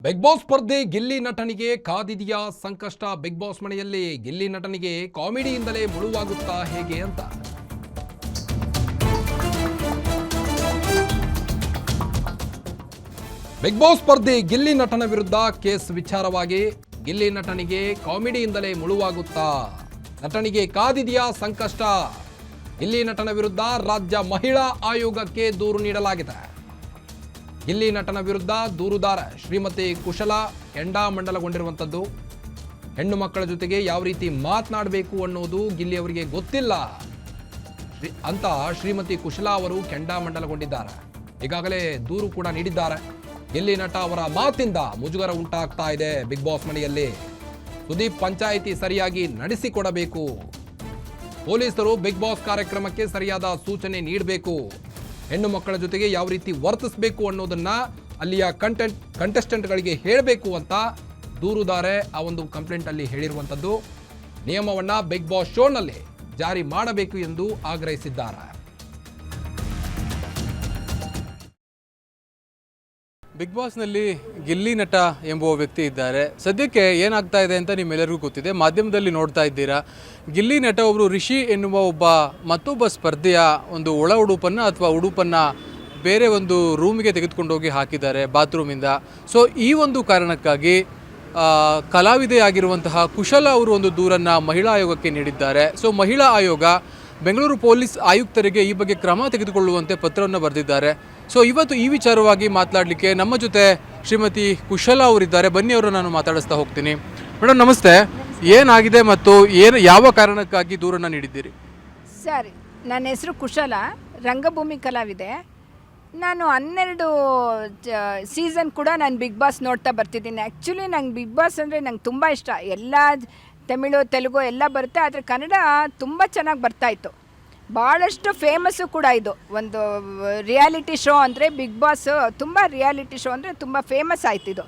Big boss ಸ್ಪರ್ಧೆ ಗಿಲ್ಲಿ ನಟನಿಗೆ ಕಾದಿದೆಯಾ ಸಂಕಷ್ಟ. Big boss ಮನೆಯಲ್ಲಿ ಗಿಲ್ಲಿ ನಟನಿಗೆ ಕಾಮಿಡಿಯಿಂದಲೇ ಮುಳುವಾಗುತ್ತಾ ಹೇಗೆ ಅಂತ. ಬಿಗ್ ಬಾಸ್ ಸ್ಪರ್ಧೆ ಗಿಲ್ಲಿ ನಟನ ವಿರುದ್ಧ ಕೇಸ್ ವಿಚಾರವಾಗಿ ಗಿಲ್ಲಿ ನಟನಿಗೆ ಕಾಮಿಡಿಯಿಂದಲೇ ಮುಳುವಾಗುತ್ತಾ, ನಟನಿಗೆ ಕಾದಿದೆಯಾ ಸಂಕಷ್ಟ. ಗಿಲ್ಲಿ ನಟನ ವಿರುದ್ಧ ರಾಜ್ಯ ಮಹಿಳಾ ಆಯೋಗಕ್ಕೆ ದೂರು ನೀಡಲಾಗಿದೆ. ಗಿಲ್ಲಿ ನಟನ ವಿರುದ್ಧ ದೂರುದಾರ ಶ್ರೀಮತಿ ಕುಶಲ ಕೆಂಡಾಮಂಡಲಗೊಂಡಿರುವಂಥದ್ದು. ಹೆಣ್ಣು ಮಕ್ಕಳ ಜೊತೆಗೆ ಯಾವ ರೀತಿ ಮಾತನಾಡಬೇಕು ಅನ್ನೋದು ಗಿಲ್ಲಿ ಅವರಿಗೆ ಗೊತ್ತಿಲ್ಲ ಅಂತ ಶ್ರೀಮತಿ ಕುಶಲ ಅವರು ಕೆಂಡಾಮಂಡಲಗೊಂಡಿದ್ದಾರೆ. ಈಗಾಗಲೇ ದೂರು ಕೂಡ ನೀಡಿದ್ದಾರೆ. ಗಿಲ್ಲಿ ನಟ ಅವರ ಮಾತಿಂದ ಮುಜುಗರ ಉಂಟಾಗ್ತಾ ಇದೆ ಬಿಗ್ ಬಾಸ್ ಮನೆಯಲ್ಲಿ. ಸುದೀಪ್ ಪಂಚಾಯಿತಿ ಸರಿಯಾಗಿ ನಡೆಸಿಕೊಡಬೇಕು, ಪೊಲೀಸರು ಬಿಗ್ ಬಾಸ್ ಕಾರ್ಯಕ್ರಮಕ್ಕೆ ಸರಿಯಾದ ಸೂಚನೆ ನೀಡಬೇಕು, ಹೆಣ್ಣು ಮಕ್ಕಳ ಜೊತೆಗೆ ಯಾವ ರೀತಿ ವರ್ತಿಸಬೇಕು ಅನ್ನೋದನ್ನ ಅಲ್ಲಿಯ ಕಂಟೆಸ್ಟೆಂಟ್ಗಳಿಗೆ ಹೇಳಬೇಕು ಅಂತ ದೂರುದಾರೆ ಆ ಒಂದು ಕಂಪ್ಲೇಂಟ್ ಅಲ್ಲಿ ಹೇಳಿರುವಂಥದ್ದು. ನಿಯಮವನ್ನ ಬಿಗ್ ಬಾಸ್ ಶೋನಲ್ಲಿ ಜಾರಿ ಮಾಡಬೇಕು ಎಂದು ಆಗ್ರಹಿಸಿದ್ದಾರೆ. ಬಿಗ್ ಬಾಸ್ನಲ್ಲಿ ಗಿಲ್ಲಿ ನಟ ಎಂಬುವ ವ್ಯಕ್ತಿ ಇದ್ದಾರೆ. ಸದ್ಯಕ್ಕೆ ಏನಾಗ್ತಾ ಇದೆ ಅಂತ ನಿಮ್ಮೆಲ್ಲರಿಗೂ ಗೊತ್ತಿದೆ, ಮಾಧ್ಯಮದಲ್ಲಿ ನೋಡ್ತಾ ಇದ್ದೀರಾ. ಗಿಲ್ಲಿ ನಟ ಒಬ್ಬರು ರಿಷಿ ಎನ್ನುವ ಮತ್ತೊಬ್ಬ ಸ್ಪರ್ಧೆಯ ಒಂದು ಒಳ ಉಡುಪನ್ನು ಅಥವಾ ಉಡುಪನ್ನು ಬೇರೆ ಒಂದು ರೂಮಿಗೆ ತೆಗೆದುಕೊಂಡೋಗಿ ಹಾಕಿದ್ದಾರೆ ಬಾತ್ರೂಮಿಂದ. ಸೊ ಈ ಒಂದು ಕಾರಣಕ್ಕಾಗಿ ಕಲಾವಿದೆಯಾಗಿರುವಂತಹ ಕುಶಲ ಅವರು ಒಂದು ದೂರನ್ನು ಮಹಿಳಾ ಆಯೋಗಕ್ಕೆ ನೀಡಿದ್ದಾರೆ. ಸೊ ಮಹಿಳಾ ಆಯೋಗ ಬೆಂಗಳೂರು ಪೊಲೀಸ್ ಆಯುಕ್ತರಿಗೆ ಈ ಬಗ್ಗೆ ಕ್ರಮ ತೆಗೆದುಕೊಳ್ಳುವಂತೆ ಪತ್ರವನ್ನು ಬರೆದಿದ್ದಾರೆ. ಸೊ ಇವತ್ತು ಈ ವಿಚಾರವಾಗಿ ಮಾತನಾಡಲಿಕ್ಕೆ ನಮ್ಮ ಜೊತೆ ಶ್ರೀಮತಿ ಕುಶಲ ಅವರಿದ್ದಾರೆ. ಬನ್ನಿ, ಅವರು ನಾನು ಮಾತಾಡಿಸ್ತಾ ಹೋಗ್ತೀನಿ. ಮೇಡಮ್ ನಮಸ್ತೆ. ಏನಾಗಿದೆ ಮತ್ತು ಯಾವ ಕಾರಣಕ್ಕಾಗಿ ದೂರನ್ನು ನೀಡಿದ್ದೀರಿ? ಸರ್, ನನ್ನ ಹೆಸರು ಕುಶಲ, ರಂಗಭೂಮಿ ಕಲಾವಿದೆ. ನಾನು 12 ಸೀಸನ್ ಕೂಡ ನಾನು ಬಿಗ್ ಬಾಸ್ ನೋಡ್ತಾ ಬರ್ತಿದ್ದೀನಿ. ಆ್ಯಕ್ಚುಲಿ ನಂಗೆ ಬಿಗ್ ಬಾಸ್ ಅಂದರೆ ನಂಗೆ ತುಂಬ ಇಷ್ಟ. ಎಲ್ಲ ತಮಿಳು ತೆಲುಗು ಎಲ್ಲ ಬರುತ್ತೆ, ಆದರೆ ಕನ್ನಡ ತುಂಬ ಚೆನ್ನಾಗಿ ಬರ್ತಾಯಿತ್ತು. ಭಾಳಷ್ಟು ಫೇಮಸ್ಸು ಕೂಡ ಇದು ಒಂದು ರಿಯಾಲಿಟಿ ಶೋ ಅಂದರೆ ಬಿಗ್ ಬಾಸ್. ತುಂಬ ರಿಯಾಲಿಟಿ ಶೋ ಅಂದರೆ ತುಂಬ ಫೇಮಸ್ ಆಯ್ತು ಇದು.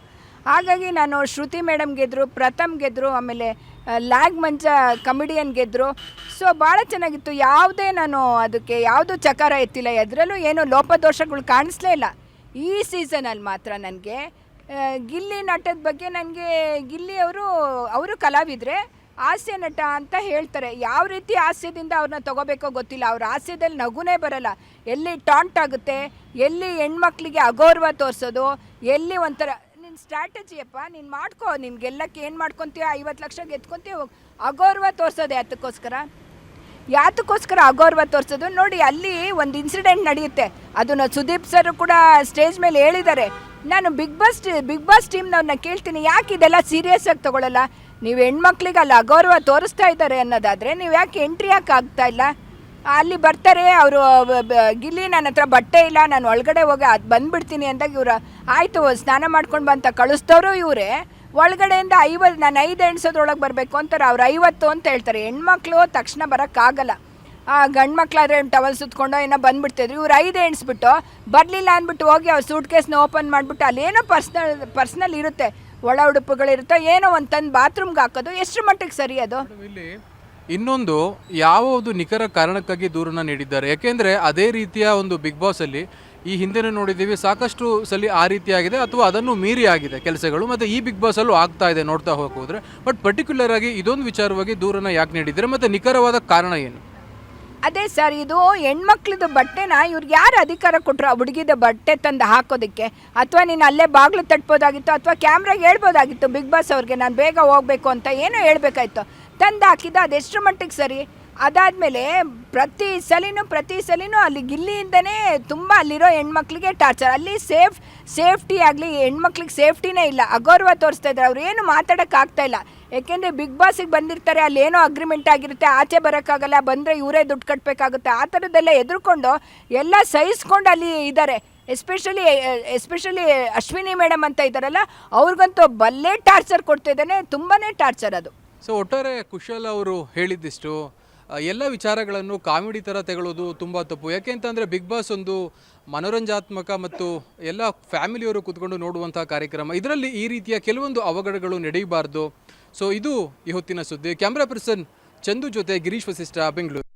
ಹಾಗಾಗಿ ನಾನು ಶ್ರುತಿ ಮೇಡಮ್ ಗೆದ್ದರು, ಪ್ರಥಮ್ ಗೆದ್ದರು, ಆಮೇಲೆ ಲ್ಯಾಗ್ ಮಂಜ ಕಮಿಡಿಯನ್ ಗೆದ್ದರು. ಸೊ ಭಾಳ ಚೆನ್ನಾಗಿತ್ತು. ಯಾವುದೇ ನಾನು ಅದಕ್ಕೆ ಯಾವುದೂ ಚಕಾರ ಎತ್ತಿಲ್ಲ, ಎದರಲ್ಲೂ ಏನೋ ಲೋಪದೋಷಗಳು ಕಾಣಿಸ್ಲೇ ಇಲ್ಲ. ಈ ಸೀಸನಲ್ಲಿ ಮಾತ್ರ ನನಗೆ ಗಿಲ್ಲಿ ನಟದ ಬಗ್ಗೆ ನನಗೆ ಗಿಲ್ಲಿ ಅವರು ಕಲಾವಿದರೆ, ಹಾಸ್ಯ ನಟ ಅಂತ ಹೇಳ್ತಾರೆ. ಯಾವ ರೀತಿ ಹಾಸ್ಯದಿಂದ ಅವ್ರನ್ನ ತೊಗೋಬೇಕೋ ಗೊತ್ತಿಲ್ಲ. ಅವ್ರ ಹಾಸ್ಯದಲ್ಲಿ ನಗುನೇ ಬರಲ್ಲ. ಎಲ್ಲಿ ಟಾಂಟ್ ಆಗುತ್ತೆ, ಎಲ್ಲಿ ಹೆಣ್ಮಕ್ಳಿಗೆ ಅಗೌರವ ತೋರಿಸೋದು, ಎಲ್ಲಿ ಒಂಥರ ನಿನ್ನ ಸ್ಟ್ರಾಟಜಿಯಪ್ಪ ನೀನು ಮಾಡ್ಕೋ, ನಿನ್ನ ಗೆಲ್ಲಕ್ಕೆ ಏನು ಮಾಡ್ಕೊತೀಯ, 50 ಲಕ್ಷ ಗೆದ್ಕೊತೀಯ, ಅಗೌರವ ತೋರಿಸೋದು ಯಾತಕ್ಕೋಸ್ಕರ ಅಗೌರವ ತೋರಿಸೋದು. ನೋಡಿ, ಅಲ್ಲಿ ಒಂದು ಇನ್ಸಿಡೆಂಟ್ ನಡೆಯುತ್ತೆ. ಅದನ್ನು ಸುದೀಪ್ ಸರ್ ಕೂಡ ಸ್ಟೇಜ್ ಮೇಲೆ ಹೇಳಿದ್ದಾರೆ. ನಾನು ಬಿಗ್ ಬಾಸ್ ಟೀಮ್ನವ್ರನ್ನ ಕೇಳ್ತೀನಿ, ಯಾಕೆ ಇದೆಲ್ಲ ಸೀರಿಯಸ್ ಆಗಿ ತೊಗೊಳ್ಳಲ್ಲ? ನೀವು ಹೆಣ್ಮಕ್ಳಿಗೆ ಅಲ್ಲಿ ಅಗೌರವ ತೋರಿಸ್ತಾ ಇದ್ದಾರೆ ಅನ್ನೋದಾದರೆ ನೀವು ಯಾಕೆ ಎಂಟ್ರಿ ಯಾಕೆ ಆಗ್ತಾ ಇಲ್ಲ? ಅಲ್ಲಿ ಬರ್ತಾರೆ ಅವರು, ಗಿಲ್ಲಿ ನನ್ನ ಹತ್ರ ಬಟ್ಟೆ ಇಲ್ಲ, ನಾನು ಒಳಗಡೆ ಹೋಗಿ ಅದು ಬಂದುಬಿಡ್ತೀನಿ ಅಂದಾಗ ಇವರು ಆಯಿತು ಸ್ನಾನ ಮಾಡ್ಕೊಂಡು ಬಂತ ಕಳಿಸ್ತವರು ಇವರೇ. ಒಳಗಡೆಯಿಂದ 50, ನಾನು 5 ಎಣ್ಸೋದ್ರೊಳಗೆ ಬರಬೇಕು ಅಂತಾರೆ. ಅವ್ರು 50 ಅಂತ ಹೇಳ್ತಾರೆ. ಹೆಣ್ಮಕ್ಳು ತಕ್ಷಣ ಬರೋಕ್ಕಾಗಲ್ಲ. ಗಂಡು ಮಕ್ಕಳಾದ್ರೆ ಟವಲ್ ಸುತ್ಕೊಂಡು ಏನೋ ಬಂದುಬಿಡ್ತಿದ್ರು. ಇವ್ರು 5 ಎಣ್ಸ್ಬಿಟ್ಟು ಬರಲಿಲ್ಲ ಅಂದ್ಬಿಟ್ಟು ಹೋಗಿ ಅವ್ರು ಸೂಟ್ ಕೇಸ್ನ ಓಪನ್ ಮಾಡಿಬಿಟ್ಟು ಅಲ್ಲೇನೋ ಪರ್ಸ್ನಲ್ ಇರುತ್ತೆ, ಒಳ ಉಡುಪುಗಳಿರುತ್ತೆ, ಏನೋ ಒಂದು ತಂದು ಬಾತ್ರೂಮ್ಗೆ ಹಾಕೋದು. ಎಷ್ಟು ಮಟ್ಟಿಗೆ ಸರಿ ಅದು? ಇಲ್ಲಿ ಇನ್ನೊಂದು ಯಾವುದು ನಿಖರ ಕಾರಣಕ್ಕಾಗಿ ದೂರನ್ನು ನೀಡಿದ್ದಾರೆ? ಯಾಕೆಂದರೆ ಅದೇ ರೀತಿಯ ಒಂದು ಬಿಗ್ ಬಾಸಲ್ಲಿ ಈ ಹಿಂದೆನೇ ನೋಡಿದ್ದೀವಿ, ಸಾಕಷ್ಟು ಸಲ ಆ ರೀತಿಯಾಗಿದೆ ಅಥವಾ ಅದನ್ನು ಮೀರಿ ಆಗಿದೆ ಕೆಲಸಗಳು, ಮತ್ತು ಈ ಬಿಗ್ ಬಾಸಲ್ಲೂ ಆಗ್ತಾ ಇದೆ ನೋಡ್ತಾ ಹೋಗೋದ್ರೆ. ಬಟ್ ಪರ್ಟಿಕ್ಯುಲರ್ ಆಗಿ ಇದೊಂದು ವಿಚಾರವಾಗಿ ದೂರನ್ನು ಯಾಕೆ ನೀಡಿದ್ದಾರೆ ಮತ್ತು ನಿಖರವಾದ ಕಾರಣ ಏನು? ಅದೇ ಸರ್, ಇದು ಹೆಣ್ಮಕ್ಳದ್ದು ಬಟ್ಟೆನ ಇವ್ರಿಗೆ ಯಾರು ಅಧಿಕಾರ ಕೊಟ್ಟರು ಆ ಹುಡುಗಿದ ಬಟ್ಟೆ ತಂದು ಹಾಕೋದಕ್ಕೆ? ಅಥವಾ ನೀನು ಅಲ್ಲೇ ಬಾಗಿಲು ತಟ್ಬೋದಾಗಿತ್ತು, ಅಥವಾ ಕ್ಯಾಮ್ರಾಗೆ ಹೇಳ್ಬೋದಾಗಿತ್ತು ಬಿಗ್ ಬಾಸ್ ಅವ್ರಿಗೆ ನಾನು ಬೇಗ ಹೋಗಬೇಕು ಅಂತ ಏನೋ ಹೇಳ್ಬೇಕಾಯ್ತು. ತಂದು ಹಾಕಿದ್ದು ಅದೆಷ್ಟು ಮಟ್ಟಿಗೆ ಸರಿ? ಅದಾದಮೇಲೆ ಪ್ರತಿ ಸಲಿನೂ ಅಲ್ಲಿ ಗಿಲ್ಲಿಯಿಂದನೇ ತುಂಬ ಅಲ್ಲಿರೋ ಹೆಣ್ಮಕ್ಳಿಗೆ ಟಾರ್ಚರ್. ಅಲ್ಲಿ ಸೇಫ್ಟಿ ಆಗಲಿ, ಹೆಣ್ಮಕ್ಳಿಗೆ ಸೇಫ್ಟಿನೇ ಇಲ್ಲ, ಅಗೌರವ ತೋರಿಸ್ತಾ ಇದ್ದಾರೆ. ಅವ್ರು ಏನು ಮಾತಾಡೋಕ್ಕಾಗ್ತಾ ಇಲ್ಲ. ಯಾಕೆಂದರೆ ಬಿಗ್ ಬಾಸಿಗೆ ಬಂದಿರ್ತಾರೆ, ಅಲ್ಲಿ ಏನೋ ಅಗ್ರಿಮೆಂಟ್ ಆಗಿರುತ್ತೆ, ಆಚೆ ಬರೋಕ್ಕಾಗಲ್ಲ, ಬಂದರೆ ಇವರೇ ದುಡ್ಡು ಕಟ್ಟಬೇಕಾಗುತ್ತೆ. ಆ ಥರದ್ದೆಲ್ಲ ಎದುರ್ಕೊಂಡು ಎಲ್ಲ ಸಹಿಸ್ಕೊಂಡು ಅಲ್ಲಿ ಇದ್ದಾರೆ. ಎಸ್ಪೆಷಲಿ ಅಶ್ವಿನಿ ಮೇಡಮ್ ಅಂತ ಇದ್ದಾರಲ್ಲ, ಅವ್ರಿಗಂತೂ ಬಲ್ಲೆ ಟಾರ್ಚರ್ ಕೊಡ್ತಿದ್ದಾನೆ, ತುಂಬಾ ಟಾರ್ಚರ್ ಅದು. ಸೊ ಒಟ್ಟಾರೆ ಕುಶಲ್ ಅವರು ಹೇಳಿದ್ದಿಷ್ಟು ಎಲ್ಲ ವಿಚಾರಗಳನ್ನು ಕಾಮಿಡಿ ಥರ ತೆಗೊಳ್ಳೋದು ತುಂಬ ತಪ್ಪು. ಯಾಕೆ ಅಂತಂದರೆ ಬಿಗ್ ಬಾಸ್ ಒಂದು ಮನೋರಂಜನಾತ್ಮಕ ಮತ್ತು ಎಲ್ಲ ಫ್ಯಾಮಿಲಿಯವರು ಕೂತ್ಕೊಂಡು ನೋಡುವಂಥ ಕಾರ್ಯಕ್ರಮ. ಇದರಲ್ಲಿ ಈ ರೀತಿಯ ಕೆಲವೊಂದು ಅವಘಡಗಳು ನಡೆಯಬಾರ್ದು. ಸೊ ಇದು ಈ ಹೊತ್ತಿನ ಸುದ್ದಿ. ಕ್ಯಾಮ್ರಾ ಪರ್ಸನ್ ಚಂದು ಜೊತೆ ಗಿರೀಶ್ ವಸಿಷ್ಠ, ಬೆಂಗಳೂರು.